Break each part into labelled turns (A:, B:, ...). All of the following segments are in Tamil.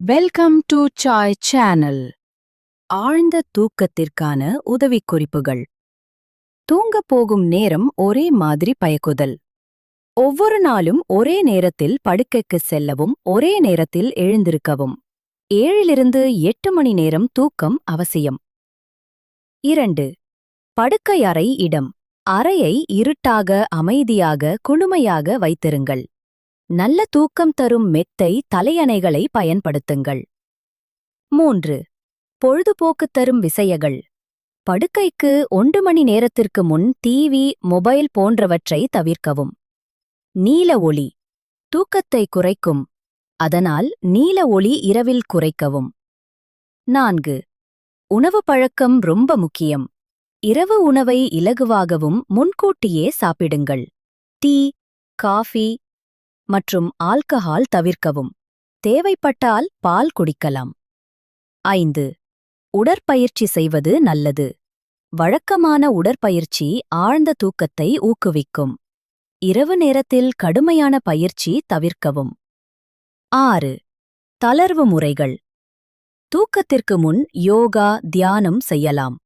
A: Welcome to Sai channel. ஆழ்ந்த தூக்கத்திற்கான உதவிக்குறிப்புகள். தூங்கப் போகும் நேரம் ஒரே மாதிரி பயக்குதல். ஒவ்வொரு நாளும் ஒரே நேரத்தில் படுக்கைக்கு செல்லவும் ஒரே நேரத்தில் எழுந்திருக்கவும் 7 to 8 மணி நேரம் தூக்கம் அவசியம். 2. படுக்கை அறை இடம். அறையை இருட்டாக, அமைதியாக, குளுமையாக வைத்திருங்கள். நல்ல தூக்கம் தரும் மெத்தை தலையணைகளை பயன்படுத்துங்கள். 3. பொழுதுபோக்கு தரும் விசையகள். படுக்கைக்கு 1 மணி நேரத்திற்கு முன் டிவி, மொபைல் போன்றவற்றை தவிர்க்கவும். நீல ஒளி தூக்கத்தை குறைக்கும், அதனால் நீல ஒளி இரவில் குறைக்கவும். 4. உணவு பழக்கம் ரொம்ப முக்கியம். இரவு உணவை இலகுவாகவும் முன்கூட்டியே சாப்பிடுங்கள். டீ, காஃபி மற்றும் ஆல்கஹால் தவிர்க்கவும். தேவைப்பட்டால் பால் குடிக்கலாம். 5. உடற்பயிற்சி செய்வது நல்லது. வழக்கமான உடற்பயிற்சி ஆழ்ந்த தூக்கத்தை ஊக்குவிக்கும். இரவு நேரத்தில் கடுமையான பயிற்சி தவிர்க்கவும். 6. தளர்வு முறைகள். தூக்கத்திற்கு முன் யோகா, தியானம் செய்யலாம்.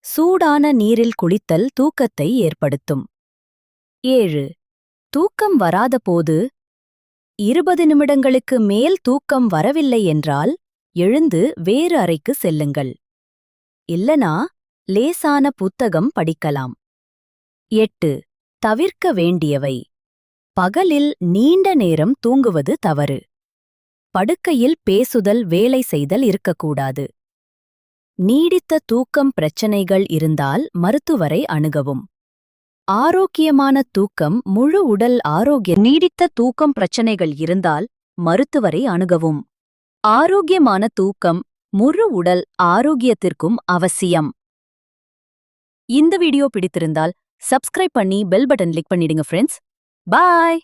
A: சூடான நீரில் குளித்தல் தூக்கத்தை ஏற்படுத்தும். 7. தூக்கம் வராத போது 20 நிமிடங்களுக்கு மேல் தூக்கம் வரவில்லை என்றால் எழுந்து வேறு அறைக்கு செல்லுங்கள். இல்லனா லேசான புத்தகம் படிக்கலாம். 8. தவிர்க்க வேண்டியவை. பகலில் நீண்ட நேரம் தூங்குவது தவறு. படுக்கையில் பேசுதல், வேலை செய்தல் இருக்கக்கூடாது. நீடித்த தூக்கம் பிரச்சனைகள் இருந்தால் மருத்துவரை அணுகவும். ஆரோக்கியமான தூக்கம் முழு உடல் ஆரோக்கியம். நீடித்த தூக்கம் பிரச்சனைகள் இருந்தால் மருத்துவரை அணுகவும். ஆரோக்கியமான தூக்கம் முழு உடல் ஆரோக்கியத்திற்கும் அவசியம். இந்த வீடியோ பிடித்திருந்தால் சப்ஸ்கிரைப் பண்ணி பெல் பட்டன் கிளிக் பண்ணிடுங்க ஃப்ரெண்ட்ஸ். பாய்.